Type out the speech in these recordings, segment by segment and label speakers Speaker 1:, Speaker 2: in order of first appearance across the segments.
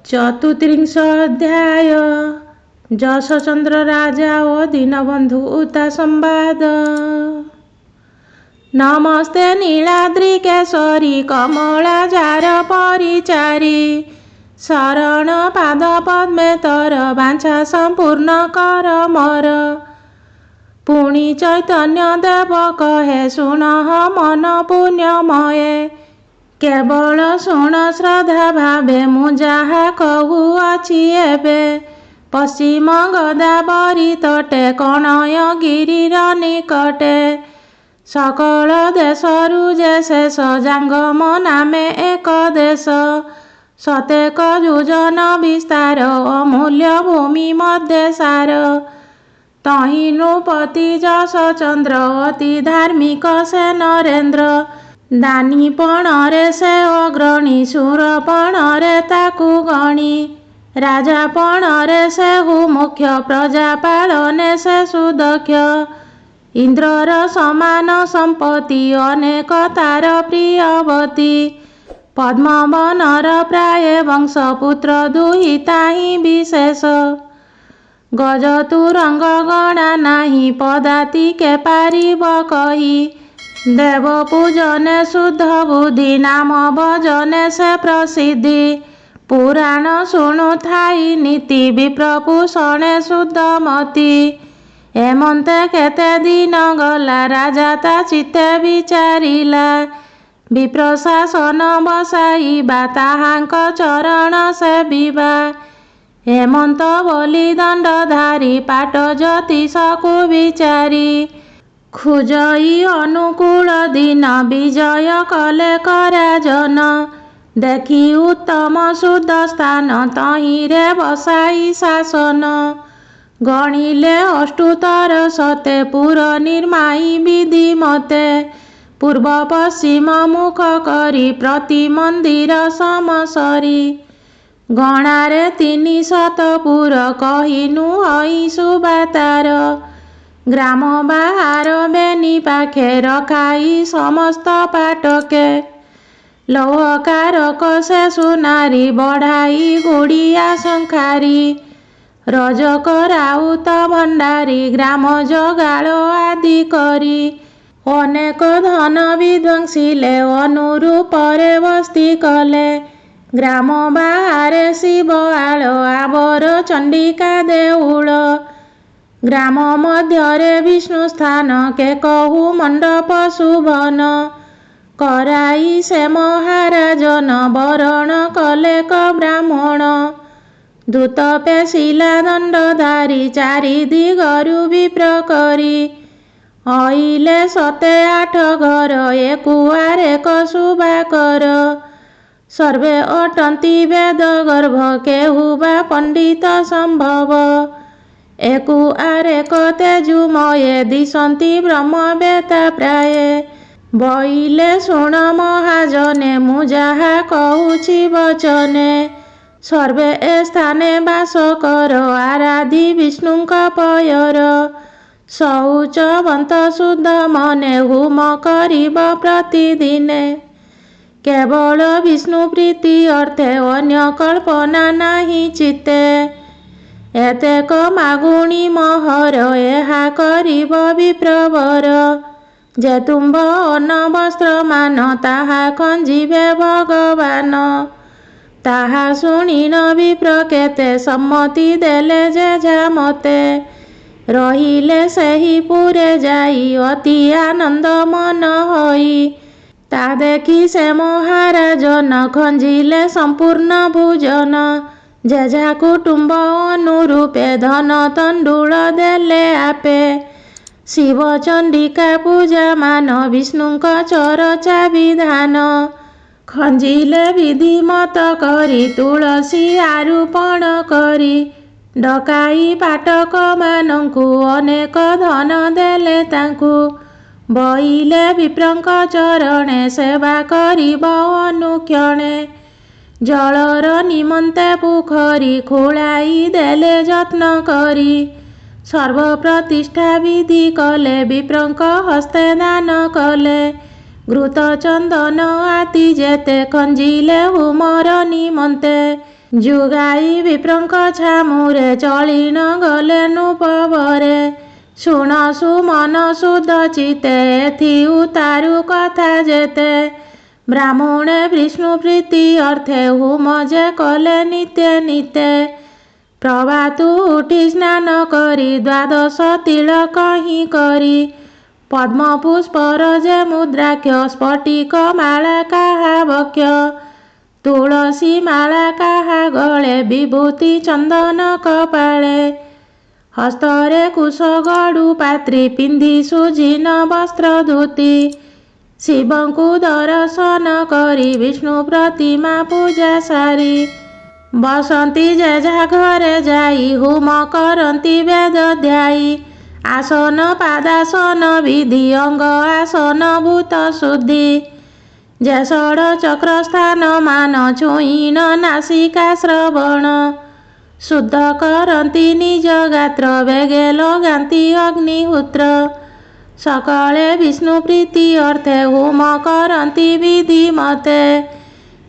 Speaker 1: ଚତୁର୍ତ୍ରିଂଶ ଅଧ୍ୟାୟ। ଯଶଚନ୍ଦ୍ର ରାଜା ଓ ଦୀନବନ୍ଧୁ ଉତା ସମ୍ବାଦ। ନମସ୍ତେ ନୀଳାଦ୍ରି କେଶରୀ କମଳା ଜାର ପରିଚାରୀ, ଶରଣ ପାଦ ପଦ୍ମେ ତର ବାଞ୍ଛା ସମ୍ପୂର୍ଣ୍ଣ କର ମୋର। ପୁଣି ଚୈତନ୍ୟ ଦେବ କହେ ଶୁଣଃ ମନ ପୁଣ୍ୟମୟେ, କେବଳ ଶୁଣ ଶ୍ରଦ୍ଧା ଭାବେ ମୁଁ ଯାହା କହୁଅଛି ଏବେ। ପଶ୍ଚିମ ଗୋଦାବରୀ ତଟେ କଣୟଗିରିର ନିକଟେ, ସକଳ ଦେଶରୁ ଯେ ଶେଷ ଜାଙ୍ଗମ ନାମେ ଏକ ଦେଶ। ଶତେକ ଯୋଜନ ବିସ୍ତାର ଅମୂଲ୍ୟ ଭୂମି ମଧ୍ୟେ ସାର, ତହିଁ ନୃପତି ଯଶଚନ୍ଦ୍ର ଅତି ଧାର୍ମିକ ସେ ନରେନ୍ଦ୍ର। ଦାନୀପଣରେ ସେ ଅଗ୍ରଣୀ, ଶୂରପଣରେ ତାକୁ ଗଣି, ରାଜାପଣରେ ସେ ହୁମୁଖ୍ୟ, ପ୍ରଜା ପାଳନେ ସେ ସୁଦକ୍ଷ। ଇନ୍ଦ୍ରର ସମାନ ସମ୍ପତ୍ତି ଅନେକ ତାର ପ୍ରିୟବତୀ, ପଦ୍ମବନର ପ୍ରାୟ ବଂଶ ପୁତ୍ର ଦୁହି ତାହିଁ ବିଶେଷ। ଗଜ ତୁରଙ୍ଗ ଗଣା ନାହିଁ ପଦାତିକେ ପାରିବ କହି, ଦେବ ପୂଜନେ ଶୁଦ୍ଧ ବୁଦ୍ଧି ନାମ ଭଜନେ ସେ ପ୍ରସିଦ୍ଧି। ପୁରାଣ ଶୁଣୁଥାଇ ନୀତି ବିପ୍ରପୂଷଣେ ଶୁଦ୍ଧମତି, ଏମନ୍ତେ କେତେ ଦିନ ଗଲା ରାଜା ତା ଚିତ୍ତେ ବିଚାରିଲା। ବିପ୍ରଶାସନ ବସାଇବା ତାହାଙ୍କ ଚରଣ ସେବିବା, ହେମନ୍ତ ବୋଲି ଦଣ୍ଡଧାରୀ ପାଟ ଜ୍ୟୋତିଷକୁ ବିଚାରି। ଖୁଜଇ ଅନୁକୂଳ ଦିନ ବିଜୟ କଲେ କରାଜନ, ଦେଖି ଉତ୍ତମ ଶୁଦ୍ଧ ସ୍ଥାନ ତହିଁରେ ବସାଇ ଶାସନ। ଗଣିଲେ ଅଷ୍ଟ୍ରୋତ୍ତର ଶତେ ପୁର ନିର୍ମାଇ ବିଧି ମତେ, ପୂର୍ବ ପଶ୍ଚିମ ମୁଖ କରି ପ୍ରତି ମନ୍ଦିର ସମସରି। ଗଣାରେ 300 ପୁର କହିନୁ ହଇ ସୁବାତାର, ଗ୍ରାମ ବାହାର ବେନି ପାଖେ ରଖାଇ ସମସ୍ତ ପାଟକେ। ଲୌହକାରକ ସେ ସୁନାରୀ ବଢ଼ାଇ ଗୁଡ଼ିଆ ଶଙ୍ଖାରୀ, ରଜକ ରାଉତ ଭଣ୍ଡାରୀ ଗ୍ରାମ ଜଗାଳ ଆଦି କରି। ଅନେକ ଧନ ବିଧ୍ୱଂସିଲେ ଅନୁରୂପରେ ବସ୍ତି କଲେ, ଗ୍ରାମ ବାହାରେ ଶିବ ଆଳ ଆବର ଚଣ୍ଡିକା ଦେଉଳ। ଗ୍ରାମ ମଧ୍ୟରେ ବିଷ୍ଣୁ ସ୍ଥାନ କେ କହୁ ମଣ୍ଡପ ଶୁଭନ, କରାଇ ସେ ମହାରାଜନ ବରଣ କଲେ କ ବ୍ରାହ୍ମଣ। ଦୂତ ପେଶିଲା ଦଣ୍ଡଧାରୀ ଚାରି ଦିଗରୁ ବିପ୍ର କରି, ଅଇଲେ 7-8 ଘର ଏକୁଆରେକ ଶୁଭାକର। ସର୍ବେ ଅଟନ୍ତି ବେଦ ଗର୍ଭ କେହୁ ବା ପଣ୍ଡିତ ସମ୍ଭବ, ଏକୁଆରେକ ତେଜୁମୟେ ଦିଶନ୍ତି ବ୍ରହ୍ମବେତା ପ୍ରାୟେ। ବଇଲେ ଶୁଣ ମହାଜନେ ମୁଁ ଯାହା କହୁଛି ବଚନେ, ସର୍ବେ ଏ ସ୍ଥାନେ ବାସ କର ଆରାଧି ବିଷ୍ଣୁଙ୍କ ପୟର। ଶୌଚବନ୍ତ ଶୁଦ୍ଧ ମନେ ହୁମ କରିବ ପ୍ରତିଦିନେ, କେବଳ ବିଷ୍ଣୁ ପ୍ରୀତି ଅର୍ଥେ ଅନ୍ୟ କଳ୍ପନା ନାହିଁ ଚିତ୍ତେ। ଏତେକ ମାଗୁଣି ମହର ଏହା କରିବ ବିପ୍ରବର, ଯେ ତୁମ୍ଭ ଅନ୍ନ ବସ୍ତ୍ର ମାନ ତାହା ଖଞ୍ଜିବେ ଭଗବାନ। ତାହା ଶୁଣିନ ବିପ୍ର କେତେ ସମ୍ମତି ଦେଲେ ଯେଝା ମତେ, ରହିଲେ ସେହି ପୁରେ ଯାଇ ଅତି ଆନନ୍ଦ ମନ ହୋଇ। ତା ଦେଖି ସେ ମହାରାଜନ ଖଞ୍ଜିଲେ ସମ୍ପୂର୍ଣ୍ଣ ଭୋଜନ, ଯେଝା କୁଟୁମ୍ବ ଅନୁରୂପେ ଧନ ତଣ୍ଡୁଳ ଦେଲେ ଆପେ। ଶିବ ଚଣ୍ଡିକା ପୂଜା ମାନ ବିଷ୍ଣୁଙ୍କ ଚରଚା ବିଧାନ, ଖଞ୍ଜିଲେ ବିଧିମତ କରି ତୁଳସୀ ଆରୁପଣ କରି। ଡକାଇ ପାଟକ ମାନଙ୍କୁ ଅନେକ ଧନ ଦେଲେ ତାଙ୍କୁ, ବଇଲେ ବିପ୍ରଙ୍କ ଚରଣେ ସେବା କରିବ ଅନୁକ୍ଷଣେ। ଜଳର ନିମନ୍ତେ ପୋଖରୀ ଖୋଳାଇ ଦେଲେ ଯତ୍ନ କରି, ସର୍ବ ପ୍ରତିଷ୍ଠା ବିଧି କଲେ ବିପ୍ରଙ୍କ ହସ୍ତେ ଦାନ କଲେ। ଘୃତ ଚନ୍ଦନ ଆଦି ଯେତେ ଖଞ୍ଜିଲେ ହୁମର ନିମନ୍ତେ, ଯୁଗାଇ ବିପ୍ରଙ୍କ ଛାମୁରେ ଚଳି ନ ଗଲେ ନୃପବରେ। ଶୁଣ ସୁମନ ଶୁଦ୍ଧ ଚିତେ ଏଥି ଉତାରୁ କଥା ଯେତେ। ବ୍ରାହ୍ମଣେ ବିଷ୍ଣୁ ପ୍ରୀତି ଅର୍ଥେ ହୁମ ଯେ କଲେ ନିତ୍ୟ ନିତ୍ୟ। ପ୍ରଭାତୁ ଉଠି ସ୍ନାନ କରି ଦ୍ୱାଦଶ ତିଳକ ହିଁ କରି। ପଦ୍ମ ପୁଷ୍ପର ଯେ ମୁଦ୍ରାକ୍ଷ ସ୍ଫଟିକ ମାଳା କାହା ବକ୍ଷ। ତୁଳସୀ ମାଳା କାହା ଗଳେ ବିଭୂତି ଚନ୍ଦନ କପାଳେ। ହସ୍ତରେ କୁଶ ଗଡ଼ୁ ପାତ୍ରି ପିନ୍ଧି ସୁଝୀନ ବସ୍ତ୍ର ଧୋତି। ଶିବଙ୍କୁ ଦର୍ଶନ କରି ବିଷ୍ଣୁ ପ୍ରତିମା ପୂଜା ସାରି। ବସନ୍ତି ଯେଝା ଘରେ ଯାଇ ହୁମ କରନ୍ତି ବେଦ ଧ୍ୟାଇ। ଆସନ ପାଦାସନ ବିଧି ଅଙ୍ଗ ଆସନ ଭୂତ ଶୁଦ୍ଧି। ଯେ ଷଡ଼ ଚକ୍ର ସ୍ଥାନ ମାନ ଛୁଇଁନ ନାସିକା ଶ୍ରବଣ। ଶୁଦ୍ଧ କରନ୍ତି ନିଜ ଗାତ୍ର ବେଗେ ଲଗାନ୍ତି ଅଗ୍ନିହୋତ୍ର। ସକାଳେ ବିଷ୍ଣୁ ପ୍ରୀତି ଅର୍ଥେ ହୁମ କରନ୍ତି ବିଧି ମତେ।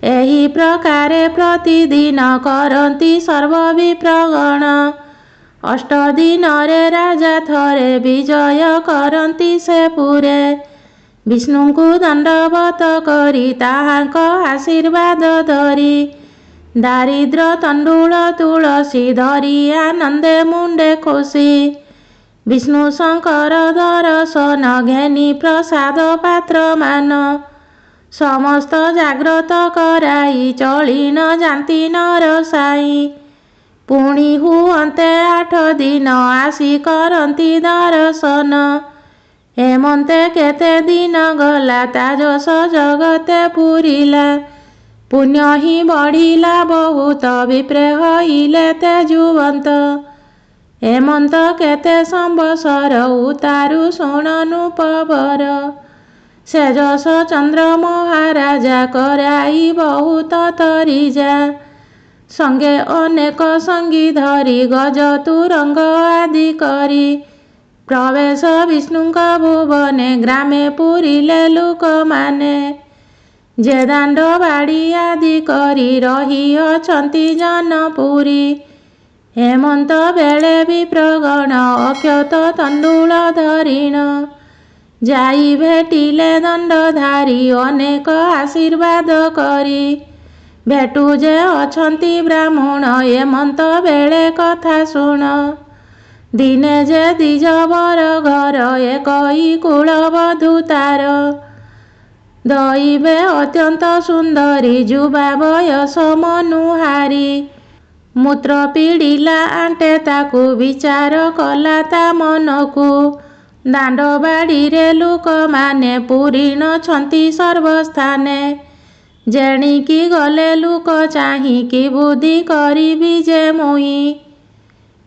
Speaker 1: ଏହି ପ୍ରକାରେ ପ୍ରତିଦିନ କରନ୍ତି ସର୍ବ ବିପ୍ରଗଣ। ଅଷ୍ଟ ଦିନରେ ରାଜା ଥରେ ବିଜୟ କରନ୍ତି ସେ ପୁରେ। ବିଷ୍ଣୁଙ୍କୁ ଦଣ୍ଡବତ କରି ତାହାଙ୍କ ଆଶୀର୍ବାଦ ଧରି। ଦାରିଦ୍ର୍ୟ ତଣ୍ଡୁଳ ତୁଳସୀ ଧରି ଆନନ୍ଦେ ମୁଣ୍ଡେ ଖୋସି। ବିଷ୍ଣୁ ଶଙ୍କର ଦର୍ଶନ ଘେନି ପ୍ରସାଦ ପାତ୍ର ମାନ। ସମସ୍ତ ଜାଗ୍ରତ କରାଇ ଚଳି ନ ଯାନ୍ତି ନର ସାଇ। ପୁଣି ହୁଅନ୍ତେ 8 ଦିନ ଆସି କରନ୍ତି ଦର୍ଶନ। ଏମନ୍ତେ କେତେ ଦିନ ଗଲା ତା ଯଶ ଜଗତେ ପୁରିଲା। ପୁଣ୍ୟ ହିଁ ବଢ଼ିଲା ବହୁତ ବିପ୍ରେ ହଇଲେ ତେଜୁବନ୍ତ। ଏମନ୍ତ କେତେ ସମ୍ବତ୍ସର ଉତାରୁ ଶୁଣ ନୃପବର। ସେ ଯଶ ଚନ୍ଦ୍ର ମହାରାଜା କରାଇ ବହୁତ ତରିଜା। ସଙ୍ଗେ ଅନେକ ସଙ୍ଗୀ ଧରି ଗଜ ତୁରଙ୍ଗ ଆଦି କରି। ପ୍ରବେଶ ବିଷ୍ଣୁଙ୍କ ଭୁବନେ ଗ୍ରାମେ ପୁରିଲେ ଲୋକମାନେ। ଯେ ଦାଣ୍ଡ ବାଡ଼ି ଆଦି କରି ରହିଅଛନ୍ତି ଜନପୁରୀ। ହେମନ୍ତ ବେଳେ ବିପ୍ରଗଣ ଅକ୍ଷତ ତଣ୍ଡୁଳ ଧରିଣ। ଯାଇ ଭେଟିଲେ ଦଣ୍ଡଧାରୀ ଅନେକ ଆଶୀର୍ବାଦ କରି। ଭେଟୁ ଯେ ଅଛନ୍ତି ବ୍ରାହ୍ମଣ ଏମନ୍ତ ବେଳେ କଥା ଶୁଣ। ଦିନେ ଯେ ଦ୍ୱିଜ ବର ଘର ଏକଇ କୁଳବଧୂ ତାର। ଦଇବେ ଅତ୍ୟନ୍ତ ସୁନ୍ଦରୀ ଯୁବା ବୟସ ମନୁହାରୀ। ମୂତ୍ର ପିଡ଼ିଲା ଆଣ୍ଟେ ତାକୁ ବିଚାର କଲା ତା ମନକୁ। ଦାଣ୍ଡ ବାଡ଼ିରେ ଲୋକମାନେ ପୂରିଣଛନ୍ତି ସର୍ବସ୍ଥାନେ। ଯେଣିକି ଗଲେ ଲୋକ ଚାହିଁକି ବୁଦ୍ଧି କରିବି ଯେ ମୁହିଁ।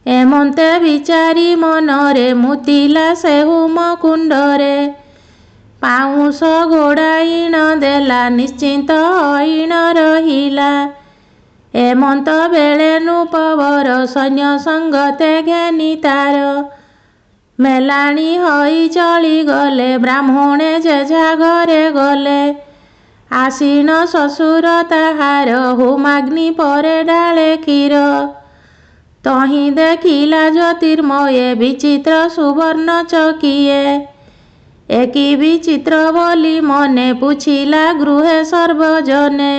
Speaker 1: ଏମନ୍ତେ ବିଚାରି ମନରେ ମୁତିଲା ସେ ହୁମ କୁଣ୍ଡରେ। ପାଉଁଶ ଘୋଡ଼ାଇଣ ଦେଲା ନିଶ୍ଚିନ୍ତ ହଇଣ ରହିଲା। ଏମନ୍ତ ବେଳେ ନୃପବର ସୈନ୍ୟ ସଙ୍ଗତେ ଘେନି ତାର। ମେଲାଣି ହୋଇ ଚଳିଗଲେ ବ୍ରାହ୍ମଣେ ଯେଝା ଘରେ ଗଲେ। ଆଶିଣ ଶ୍ୱଶୁର ତାହାର ହୁମାଗ୍ନି ପରେ ଢାଳେ କ୍ଷୀର। ତହିଁ ଦେଖିଲା ଜ୍ୟୋତିର୍ମୟେ ବିଚିତ୍ର ସୁବର୍ଣ୍ଣ ଚକିଏ। ଏକି ବିଚିତ୍ର ବୋଲି ମନେ ପୁଛିଲା ଗୃହେ ସର୍ବଜନେ।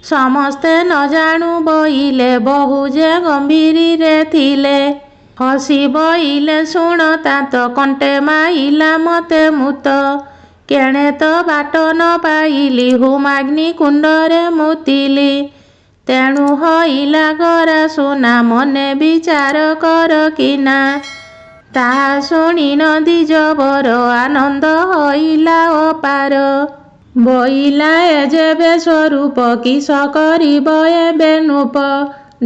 Speaker 1: ସମସ୍ତେ ନ ଜାଣୁ ବଇଲେ ବହୁ ଯେ ଗମ୍ଭୀରିରେ ଥିଲେ। ହସି ବଇଲେ ଶୁଣ ତାନ୍ତ କଣ୍ଟେ ମାଇଲା ମତେ ମୁତ। କେଣେ ତ ବାଟ ନ ପାଇଲି ହୁମାଗ୍ନି କୁଣ୍ଡରେ ମୁତିଲି। ତେଣୁ ହଇଲା ଗରା ସୁନା ମନେ ବିଚାର କର କିନା। ତାହା ଶୁଣିନ ଦ୍ୱିଜବର ଆନନ୍ଦ ହଇଲା ଅପାର। ବଇଲା ଏ ଯେବେ ସ୍ୱରୂପ କିସ କରିବ ଏବେ ନୃପ।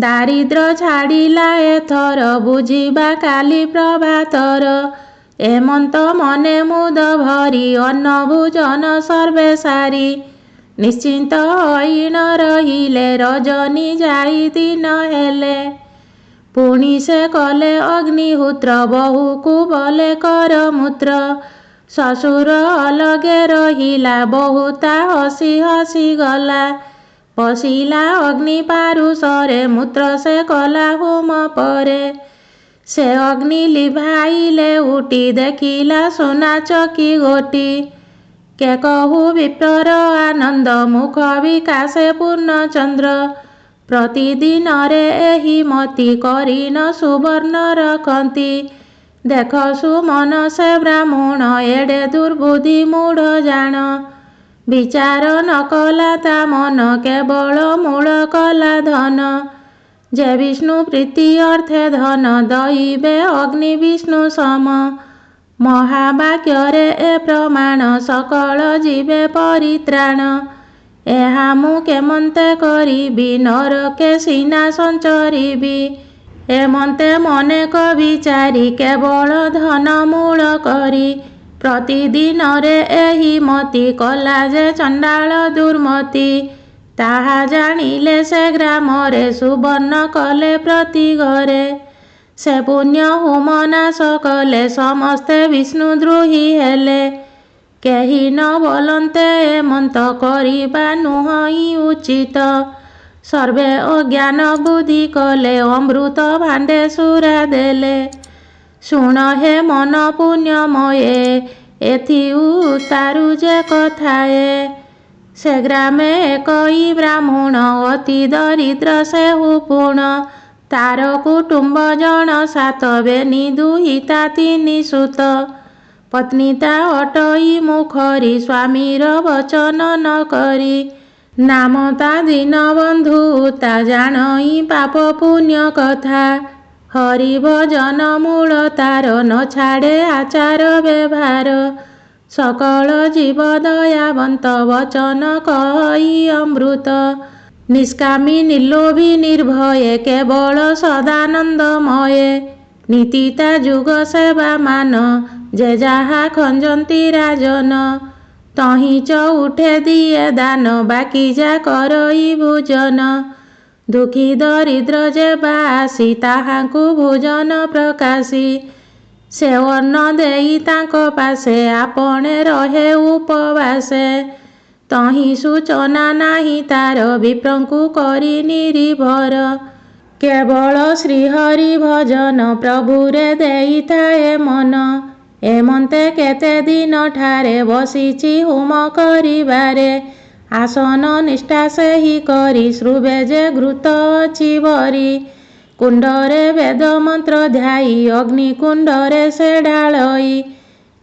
Speaker 1: ଦାରିଦ୍ର୍ୟ ଛାଡ଼ିଲା ଏଥର ବୁଝିବା କାଲି ପ୍ରଭାତର। ଏମନ୍ତ ମନେ ମୁଦ ଭରି ଅନ୍ନ ଭୋଜନ ସର୍ବେ ସାରି। ନିଶ୍ଚିନ୍ତ ହଇଣ ରହିଲେ ରଜନୀ ଯାଇ ଦିନ ହେଲେ। ପୁଣି ସେ କଲେ ଅଗ୍ନିହୋତ୍ର ବହୁକୁ ବଲେ କର ମୂତ୍ର। ଶ୍ୱଶୁର ଅଲଗେ ରହିଲା ବହୁ ତା ହସି ହସି ଗଲା। ପଶିଲା ଅଗ୍ନି ପାରୁଷରେ ମୂତ୍ର ସେ କଲା ହୋମ ପରେ। ସେ ଅଗ୍ନି ଲିଭାଇଲେ ଉଠି ଦେଖିଲା ସୁନା ଚକି ଗୋଟି। କେ କହୁ ବିପ୍ରର ଆନନ୍ଦ ମୁଖ ବିକାଶେ ପୂର୍ଣ୍ଣଚନ୍ଦ୍ର। ପ୍ରତିଦିନରେ ଏହି ମତି କରିନ ସୁବର୍ଣ୍ଣ ରଖନ୍ତି। ଦେଖ ସୁମନ ସେ ବ୍ରାହ୍ମଣ ଏଡ଼େ ଦୁର୍ବୁଦ୍ଧି ମୂଢ଼ ଜାଣ। ବିଚାର ନ କଲା ତା ମନ କେବଳ ମୂଳ କଲା ଧନ। ଯେ ବିଷ୍ଣୁ ପ୍ରୀତି ଅର୍ଥେ ଧନ ଦଇବେ ଅଗ୍ନି ବିଷ୍ଣୁ ସମ। ମହାବାକ୍ୟରେ ଏ ପ୍ରମାଣ ସକଳ ଯିବେ ପରିତ୍ରାଣ। ଏହା ମୁଁ କେମନ୍ତେ କରିବି ନରକେ ସିନା ସଞ୍ଚରିବି। ଏମନ୍ତେ ମନେକ ବିଚାରି କେବଳ ଧନ ମୂଳ କରି। ପ୍ରତିଦିନରେ ଏହି ମତି କଲା ଯେ ଚଣ୍ଡାଳ ଦୁର୍ମତି। ତାହା ଜାଣିଲେ ସେ ଗ୍ରାମରେ ସୁବର୍ଣ୍ଣ କଲେ ପ୍ରତି ଘରେ। ସେ ପୁଣ୍ୟ ହୋମ ନାଶ କଲେ ସମସ୍ତେ ବିଷ୍ଣୁ ଦ୍ରୋହୀ ହେଲେ। କେହି ନ ବୋଲନ୍ତେ ଏମନ୍ତ କରିବା ନୁହଁ ଉଚିତ। ସର୍ବେ ଅଜ୍ଞାନ ବୁଦ୍ଧି କଲେ ଅମୃତ ଭାଣ୍ଡେ ସୁରା ଦେଲେ। ଶୁଣ ହେ ମନ ପୁଣ୍ୟମୟେ ଏଥି ଉତାରୁ ଯେ କଥାଏ। ସେ ଗ୍ରାମେ ଏକଇ ବ୍ରାହ୍ମଣ ଅତି ଦରିଦ୍ର ସେ ହୁପୁଣ। ତାର କୁଟୁମ୍ବ ଜଣ 7 ବେନି ଦୁହିତା 3 ସୁତ। ପତ୍ନୀ ତା ଅଟଇ ମୁଖରି ସ୍ୱାମୀର ବଚନ ନ କରି। ନାମ ତା ଦୀନବନ୍ଧୁ ତା ଜାଣଇ ପାପ ପୁଣ୍ୟ କଥା। ହରି ଭଜନ ମୂଳ ତାର ନ ଛାଡ଼େ ଆଚାର ବ୍ୟବହାର। ସକଳ ଜୀବ ଦୟାବନ୍ତ ବଚନ କହି ଅମୃତ। ନିଷ୍କାମୀ ନିର୍ଲୋଭୀ ନିର୍ଭୟେ କେବଳ ସଦାନନ୍ଦମୟେ। ନୀତି ତା ଯୁଗ ସେବା ମାନ ଯେ ଯାହା ଖଞ୍ଜନ୍ତି ରାଜନ। ତହିଁଚ ଉଠେ ଦିଏ ଦାନ ବାକି ଯା କରଇ ଭୋଜନ। ଦୁଃଖୀ ଦରିଦ୍ର ଯେବା ଆସି ତାହାଙ୍କୁ ଭୋଜନ ପ୍ରକାଶୀ। ସେ ଅନ୍ନ ଦେଇ ତାଙ୍କ ପାଶେ ଆପଣେ ରହେ ଉପବାସେ। ତହିଁ ସୂଚନା ନାହିଁ ତାର ବିପ୍ରଙ୍କୁ କରି ନିରିଭର। କେବଳ ଶ୍ରୀହରି ଭଜନ ପ୍ରଭୁରେ ଦେଇଥାଏ ମନ। ଏମନ୍ତେ କେତେ ଦିନ ଠାରେ ବସିଛି ହୋମ କରିବାରେ। ଆସନ ନିଷ୍ଠା ସେହି କରି ଶ୍ରୁବେ ଯେ ଘୃତ ଅଛି ଭରି। କୁଣ୍ଡରେ ବେଦ ମନ୍ତ୍ର ଧ୍ୟାଇ ଅଗ୍ନି କୁଣ୍ଡରେ ସେ ଢାଳଇ।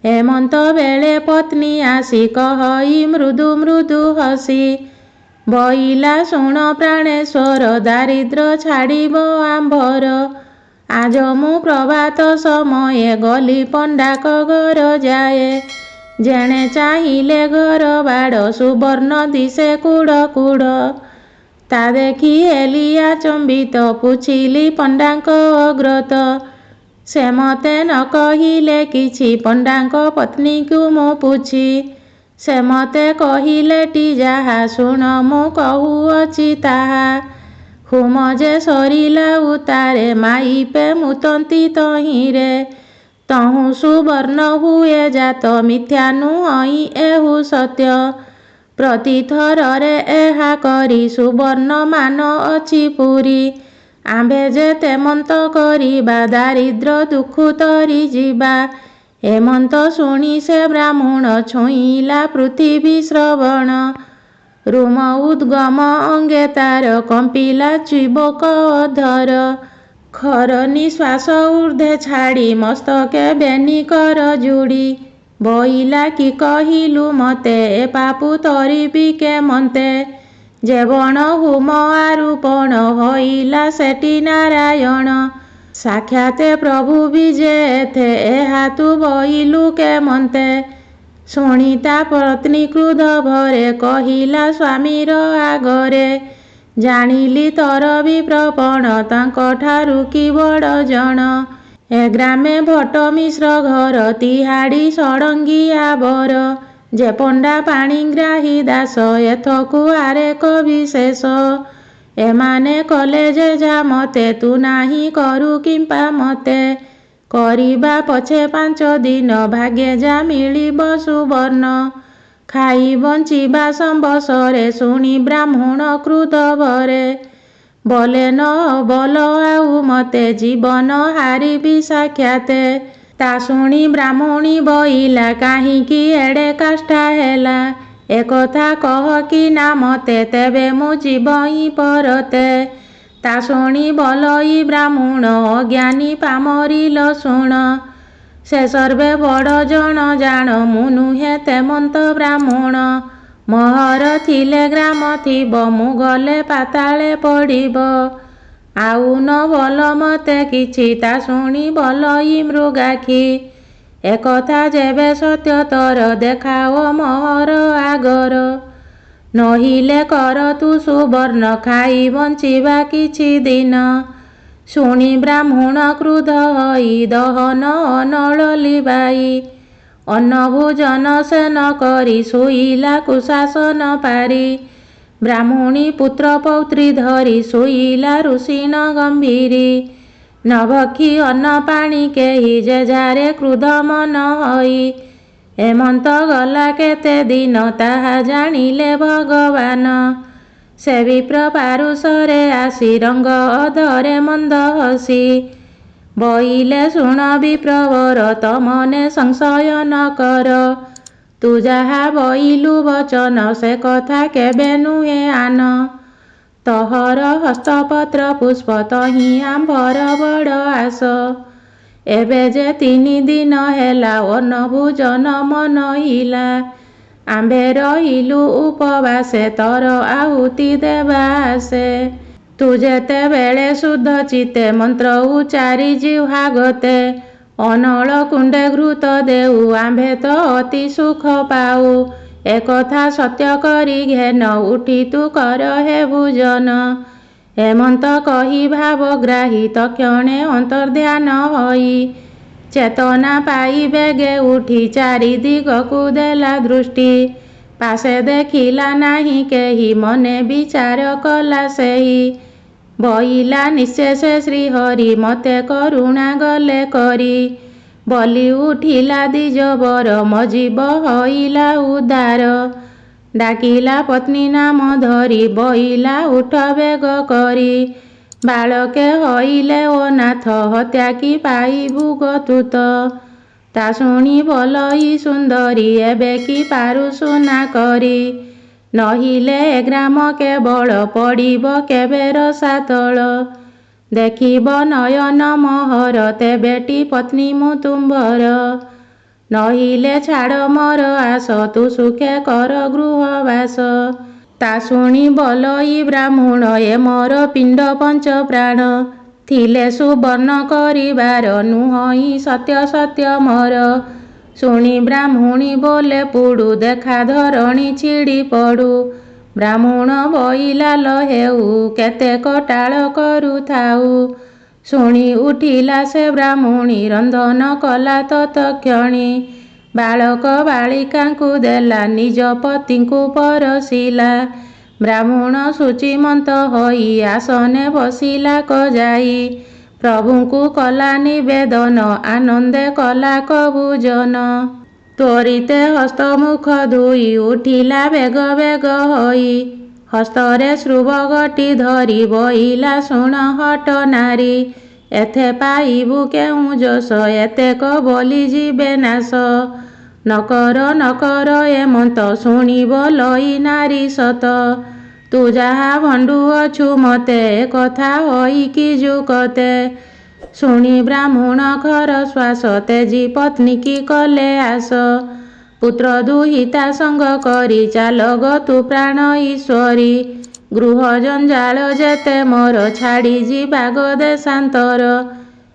Speaker 1: ଏମନ୍ତ ବେଳେ ପତ୍ନୀ ଆସି କହଇ ମୃଦୁ ମୃଦୁ ହସି। ବଇଲା ଶୁଣ ପ୍ରାଣେଶ୍ୱର ଦାରିଦ୍ର୍ୟ ଛାଡ଼ିବ ଆମ୍ଭର। ଆଜ ମୁଁ ପ୍ରଭାତ ସମୟେ ଗଲି ପଣ୍ଡାକ ଘର ଯାଏ। ଯେଣେ ଚାହିଁଲେ ଘର ବାଡ଼ ସୁବର୍ଣ୍ଣ ଦିଶେ କୁଢ଼ କୁଢ଼। ତା ଦେଖି ହେଲି ଆଚମ୍ବିତ ପୁଛିଲି ପଣ୍ଡାଙ୍କ ଅଗ୍ରତ। ସେ ମତେ ନ କହିଲେ କିଛି ପଣ୍ଡାଙ୍କ ପତ୍ନୀକୁ ମୁଁ ପୁଛି। ସେ ମତେ କହିଲେଟି ଯାହା ଶୁଣ ମୁଁ କହୁଅଛି ତାହା। ହୋମ ଯେ ସରିଲା ଉତାରେ ମାଇପେ ମୁତନ୍ତି ତହିଁରେ। ତହୁଁ ସୁବର୍ଣ୍ଣ ହୁଏ ଜାତ ମିଥ୍ୟା ନୁହଁ ଏହୁ ସତ୍ୟ। ପ୍ରତିଥରରେ ଏହା କରି ସୁବର୍ଣ୍ଣ ମାନ ଅଛି ପୁରୀ। ଆମ୍ଭେ ଯେ ତେମନ୍ତ କରିବା ଦାରିଦ୍ର୍ୟ ଦୁଃଖ ତରି ଯିବା। ଏମନ୍ତ ଶୁଣି ସେ ବ୍ରାହ୍ମଣ ଛୁଇଁଲା ପୃଥିବୀ ଶ୍ରବଣ। ରୁମ ଉଦ୍ଗମ ଅଙ୍ଗେ ତାର କମ୍ପିଲା ଚିବକ ଅଧର। ଖର ନିଶ୍ୱାସ ଊର୍ଦ୍ଧ୍ୱେ ଛାଡ଼ି ମସ୍ତକେ ବେନି କର ଯୋଡ଼ି। ବଇଲା କି କହିଲୁ ମତେ ଏ ପାପୁ ତରିବି କେମନ୍ତେ। ଯେ ବଣ ହୋମ ଆରୁପଣ ହଇଲା ସେଠି ନାରାୟଣ। ସାକ୍ଷାତେ ପ୍ରଭୁ ବି ଯେ ଏଥେ ଏହା ତୁ ବଇଲୁ କେମନ୍ତେ। ଶୁଣି ତା ପତ୍ନୀ କ୍ରୋଧ ଭରେ କହିଲା ସ୍ୱାମୀର ଆଗରେ। ଜାଣିଲି ତର ବିପ୍ରପଣ ତାଙ୍କଠାରୁ କି ବଡ଼ ଜଣ। ଏ ଗ୍ରାମେ ଭଟ୍ଟ ମିଶ୍ର ଘର ତିହାଡ଼ି ଷଡ଼ଙ୍ଗୀ ଆବର। ଯେ ପଣ୍ଡା ପାଣିଗ୍ରାହୀ ଦାସ ଏଥକୁ ଆରେକ ବିଶେଷ। ଏମାନେ କଲେ ଯେ ଯା ମତେ ତୁ ନାହିଁ କରୁ କିମ୍ପା ମତେ। କରିବା ପଛେ 5 ଦିନ ଭାଗ୍ୟେ ଯା ମିଳିବ ସୁବର୍ଣ୍ଣ। ଖାଇ ବଞ୍ଚିବା ସମ୍ବସରେ ଶୁଣି ବ୍ରାହ୍ମଣ କ୍ରୁଧ ଭରେ ବଲେ ନ ବଲ ଆଉ ମତେ ଜୀବନ ହାରିବି ସାକ୍ଷାତେ। ତା ଶୁଣି ବ୍ରାହ୍ମଣୀ ବଇଲା କାହିଁକି ଏଡ଼େ କାଷ୍ଠା ହେଲା ଏକଥା କହ କି ନା ମତେ ତେବେ ମୁଁ ଯିବଇଁ ପରତେ। ତା ଶୁଣି ବଲଇ ବ୍ରାହ୍ମଣ ଅଜ୍ଞାନୀ ପାମରିଲ ଶୁଣ ସେ ସର୍ବେ ବଡ଼ ଜଣ ଜାଣ ମୁଁ ନୁହେଁ ତେମନ୍ତ ବ୍ରାହ୍ମଣ ମହର ଥିଲେ ଗ୍ରାମ ଥିବ ମୁଁ ଗଲେ ପାତାଳେ ପଡ଼ିବ ଆଉ ନ ବଲ ମତେ କିଛି। ତା ଶୁଣି ବଲଇ ମୃଗାକ୍ଷୀ ଏକଥା ଯେବେ ସତ୍ୟତର ଦେଖାଅ ମହର ଆଗର ନହିଲେ କର ତୁ ସୁବର୍ଣ୍ଣ ଖାଇ ବଞ୍ଚିବା କିଛି ଦିନ। ଶୁଣି ବ୍ରାହ୍ମଣ କ୍ରୁଧ ହୋଇ ଦହନ ଅନଳ ଲିଭାଇ ଅନ୍ନ ଭୋଜନ ସେ ନ କରି ଶୋଇଲା କୁଶାସନ ପାରି। ବ୍ରାହ୍ମଣୀ ପୁତ୍ର ପୌତ୍ରୀ ଧରି ଶୋଇଲା ଋଷିଣ ଗମ୍ଭୀରି ନ ଭକ୍ଷି ଅନ୍ନ ପାଣି କେହି ଯେଝାରେ କ୍ରୁଧ ମନ ହୋଇ। ଏମନ୍ତ ଗଲା କେତେ ଦିନ ତାହା ଜାଣିଲେ ଭଗବାନ ସେ ବିପ୍ର ପାରୁଷରେ ଆସି ରଙ୍ଗ ଅଧରେ ମନ୍ଦ ହସି ବଇଲେ ଶୁଣ ବିପ୍ରବର ତମନେ ସଂଶୟ ନ କର ତୁ ଯାହା ବଇଲୁ ବଚନ ସେ କଥା କେବେ ନୁହେଁ ଆନ। ତହର ହସ୍ତପତ୍ର ପୁଷ୍ପ ତହିଁ ଆମ୍ଭର ବଡ଼ ଆସ ଏବେ ଯେ 3 ଦିନ ହେଲା ଅନ୍ନ ଭୋଜନ ମନଇଲା ଆମ୍ଭେ ରହିଲୁ ଉପବାସେ ତର ଆହୁତି ଦେବା ଆସେ। ତୁ ଯେତେବେଳେ ଶୁଦ୍ଧ ଚିତ୍ତେ ମନ୍ତ୍ର ଉଚାରି ଜିହ୍ୱା ଗତେ ଅନଳ କୁଣ୍ଡେ ଘୃତ ଦେଉ ଆମ୍ଭେ ତ ଅତି ସୁଖ ପାଉ ଏକଥା ସତ୍ୟ କରି ଘେନ ଉଠି ତୁ କର ହେ ଭୋଜନ। ଏମନ୍ତ କହି ଭାବଗ୍ରାହୀ ତକ୍ଷଣେ ଅନ୍ତର୍ଧ୍ୟାନ ହୋଇ ଚେତନା ପାଇ ବେଗେ ଉଠି ଚାରି ଦିଗକୁ ଦେଲା ଦୃଷ୍ଟି ପାଶେ ଦେଖିଲା ନାହିଁ କେହି ମନେ ବିଚାର କଲା ସେହି ବଇଲା ନିଃଶେଷେ ଶ୍ରୀହରି ମତେ କରୁଣା ଗଲେ କରି ବୋଲି ଉଠିଲା ଦ୍ୱିଜବର ମଜୀବ ହୋଇଲା ଉଦାର ଡାକିଲା ପତ୍ନୀ ନାମ ଧରି ବଇଲା ଉଠ ବେଗ କରି ବାଳକେ ହଇଲେ ଓ ନାଥ ହତ୍ୟା କି ପାଇବୁ ଗତୁତ। ତା ଶୁଣି ବଲଇ ସୁନ୍ଦରୀ ଏବେ କି ପାରୁଷୁ ନା କରି ନହିଲେ ଏ ଗ୍ରାମ କେବଳ ପଡ଼ିବ କେବେ ରସାତଳ ଦେଖିବ ନୟନ ମହର ତେବେଟି ପତ୍ନୀ ମୁଁ ତୁମ୍ଭର ନହିଲେ ଛାଡ଼ ମୋର ଆସ ତୁ ସୁଖେ କର ଗୃହବାସ। ତା ଶୁଣି ବଲଇ ବ୍ରାହ୍ମଣ ଏ ମୋର ପିଣ୍ଡ ପଞ୍ଚ ପ୍ରାଣ ଥିଲେ ସୁବର୍ଣ୍ଣ କରିବାର ନୁହଁଇ ସତ୍ୟ ସତ୍ୟ ମୋର। ଶୁଣି ବ୍ରାହ୍ମଣୀ ବୋଲେ ପୁଡ଼ୁ ଦେଖା ଧରଣୀ ଛିଡ଼ି ପଡ଼ୁ ବ୍ରାହ୍ମଣ ବଇଲା ଲ ହେଉ କେତେକ ଟାଳ କରୁଥାଉ। ଶୁଣି ଉଠିଲା ସେ ବ୍ରାହ୍ମଣୀ ରନ୍ଧନ କଲା ତତକ୍ଷଣି ବାଳକ ବାଳିକାଙ୍କୁ ଦେଲା ନିଜ ପତିଙ୍କୁ ପରସିଲା ବ୍ରାହ୍ମଣ ଶୁଚିମନ୍ତ ହୋଇ ଆସନେ ବସିଲା କଯାଇ ପ୍ରଭୁଙ୍କୁ କଲା ନିବେଦନ ଆନନ୍ଦେ କଲା କଭୋଜନ। ତ୍ୱରିତେ ହସ୍ତ ମୁଖ ଧୋଇ ଉଠିଲା ବେଗ ବେଗ ହୋଇ ହସ୍ତରେ ସ୍ରୁବଗଟି ଧରି ବଇଲା ଶୁଣ ହଟ ନାରୀ ଏଥେ ପାଇବୁ କେଉଁ ଯଶ ଏତେକ ବୋଲି ଯିବେ ନାଶ ନକର ଏମନ୍ତ ଶୁଣିବ ଲଇ ନାରୀ ସତ ତୁ ଯାହା ଭଣ୍ଡୁଅଛୁ ମତେ କଥା ହୋଇକି ଯୁକତେ। ଶୁଣି ବ୍ରାହ୍ମଣ ଖର ଶ୍ୱାସ ତେଜି ପତ୍ନୀ କି କଲେ ଆସ ପୁତ୍ର ଦୁହିତା ସଙ୍ଗ କରି ଚାଲ ଗତୁ ପ୍ରାଣ ଈଶ୍ୱରୀ ଗୃହ ଜଞ୍ଜାଳ ଯେତେ ମୋର ଛାଡ଼ି ଯିବା ଗ ଦେଶାନ୍ତର।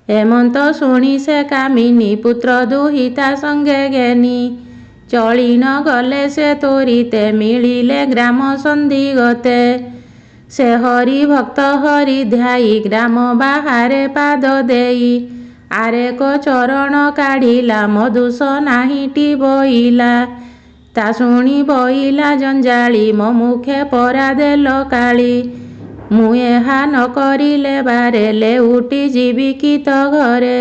Speaker 1: ହେମନ୍ତ ଶୁଣି ସେ କାମିନୀ ପୁତ୍ର ଦୁହିତା ସଙ୍ଗେ ଘେନି ଚଳି ନ ଗଲେ ସେ ତ୍ୱରିତେ ମିଳିଲେ ଗ୍ରାମ ସନ୍ଧିଗତେ ସେ ହରି ଭକ୍ତ ହରି ଧ୍ୟାଇ ଗ୍ରାମ ବାହାରେ ପାଦ ଦେଇ ଆରେକ ଚରଣ କାଢ଼ିଲା ମଧୁସ ନାହିଁଟି ବଇଲା ତା ଶୁଣି ବଇଲା ଜଞ୍ଜାଳି ମୋ ମୁଖେ ପରା ଦେଲ କାଳି ମୁଁ ଏହା ନ କରିଲେ ବାରେ ଲେଉଟି ଯିବି କି ତ ଘରେ।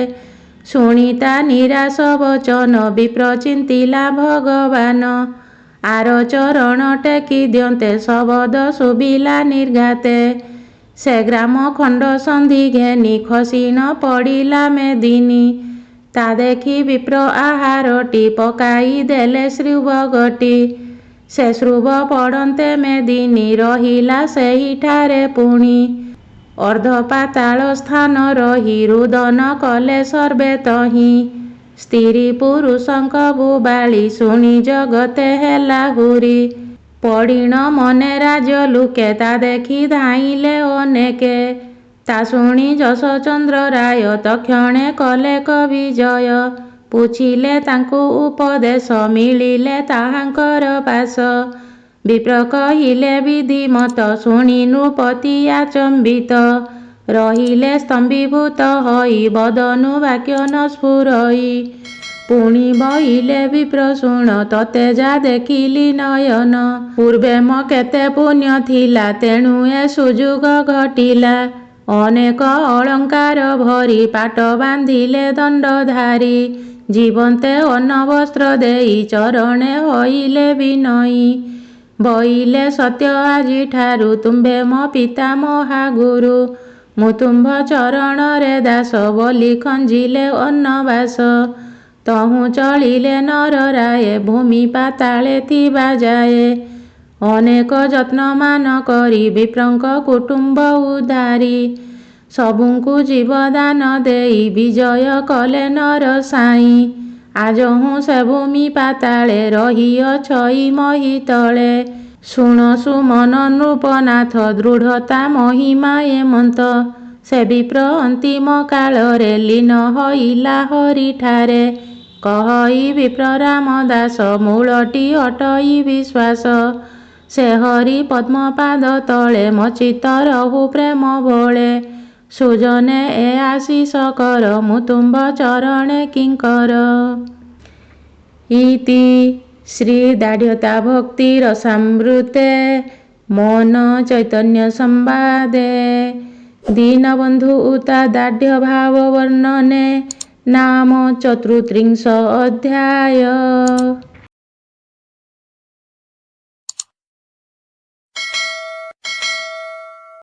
Speaker 1: ଶୁଣି ତା ନିରାଶ ବଚନ ବିପ୍ର ଚିନ୍ତିଲା ଭଗବାନ ଆର ଚରଣ ଟେକି ଦିଅନ୍ତେ ଶବଦ ଶୁଭିଲା ନିର୍ଘାତେ। ସେ ଗ୍ରାମ ଖଣ୍ଡ ସନ୍ଧି ଘେନି ଖସି ନ ପଡ଼ିଲା ମେଦିନୀ। ତା ଦେଖି ବିପ୍ର ଆହାରଟି ପକାଇ ଦେଲେ ଶ୍ରୁବଗଟି। ସେ ଶ୍ରୁବ ପଡ଼ନ୍ତେ ମେଦିନୀ ରହିଲା ସେହିଠାରେ ପୁଣି। ଅର୍ଦ୍ଧ ପାତାଳ ସ୍ଥାନ ରହି ରୁଦନ କଲେ ସର୍ବେ ତହିଁ। ସ୍ତ୍ରୀ ପୁରୁଷଙ୍କ ବୁବାଳି ଶୁଣି ଜଗତେ ହେଲା ହୁରି। ପଡ଼ିଣ ମନେ ରାଜ ଲୁକେ ତା ଦେଖି ଧାଇଁଲେ ଅନେକେ। ତା ଶୁଣି ଯଶଚନ୍ଦ୍ର ରାୟ ତକ୍ଷଣେ କଲେ କବିଜୟ। ପୁଛିଲେ ତାଙ୍କୁ ଉପଦେଶ ମିଳିଲେ ତାହାଙ୍କର ବାସ। ବିପ୍ର କହିଲେ ବିଧିମତ ଶୁଣି ନୃପତି ଆଚମ୍ବିତ। ରହିଲେ ସ୍ତମ୍ଭୀଭୂତ ହୋଇ ବଦନୁ ବାକ୍ୟ ନ ସ୍ଫୁରଇ। ପୁଣି ବଇଲେ ବିପ୍ର ଶୁଣ ତତେ ଯା ଦେଖିଲି ନୟନ। ପୂର୍ବେ ମୋ କେତେ ପୁଣ୍ୟ ଥିଲା ତେଣୁ ଏ ସୁଯୋଗ ଘଟିଲା। ଅନେକ ଅଳଙ୍କାର ଭରି ପାଟ ବାନ୍ଧିଲେ ଦଣ୍ଡଧାରୀ। ଜୀବନ୍ତେ ଅନ୍ନ ବସ୍ତ୍ର ଦେଇ ଚରଣେ ହୋଇଲେ ବିନୟୀ। ବଇଲେ ସତ୍ୟ ଆଜିଠାରୁ ତୁମ୍ଭେ ମୋ ପିତା ମହାଗୁରୁ। ମୁଁ ତୁମ୍ଭ ଚରଣରେ ଦାସ ବୋଲି ଖଞ୍ଜିଲେ ଅନ୍ନବାସ। ତହୁଁ ଚଳିଲେ ନରରାଏ ଭୂମି ପାତାଳେ ଥିବା ଯାଏ। ଅନେକ ଯତ୍ନମାନ କରି ବିପ୍ରଙ୍କ କୁଟୁମ୍ବ ଉଦ୍ଧାରି। ସବୁଙ୍କୁ ଜୀବଦାନ ଦେଇ ବିଜୟ କଲେ ନର ସାଇଁ। ଆଜହୁଁ ସେ ଭୂମି ପାତାଳେ ରହିଅଛଇ ମହି ତଳେ। ଶୁଣ ସୁମନ ନୃପନାଥ ଦୃଢ଼ତା ମହିମା ଏମନ୍ତ। ସେ ବିପ୍ର ଅନ୍ତିମ କାଳରେ ଲୀନ ହୋଇଲା ହରିଠାରେ। କହଇ ବିପ୍ର ରାମଦାସ ମୂଳଟି ଅଟଇ ବିଶ୍ୱାସ। ସେ ହରି ପଦ୍ମପାଦ ତଳେ ମୋ ଚିତ୍ତ ରହୁ ପ୍ରେମ ବଳେ। ସୁଜନେ ଏ ଆଶିଷ କର ମୁଁ ତୁମ୍ଭ ଚରଣେ କିଙ୍କର। ଇତି ଶ୍ରୀ ଦାଢ଼୍ୟତା ଭକ୍ତି ରସାମୃତେ ମନ ଚୈତନ୍ୟ ସମ୍ବାଦେ। ଦୀନବନ୍ଧୁ ଉତା ଦାଢ଼୍ୟ ଭାବ ବର୍ଣ୍ଣନେ ନାମ ଚତୁର୍ତ୍ରିଂଶ ଅଧ୍ୟାୟ।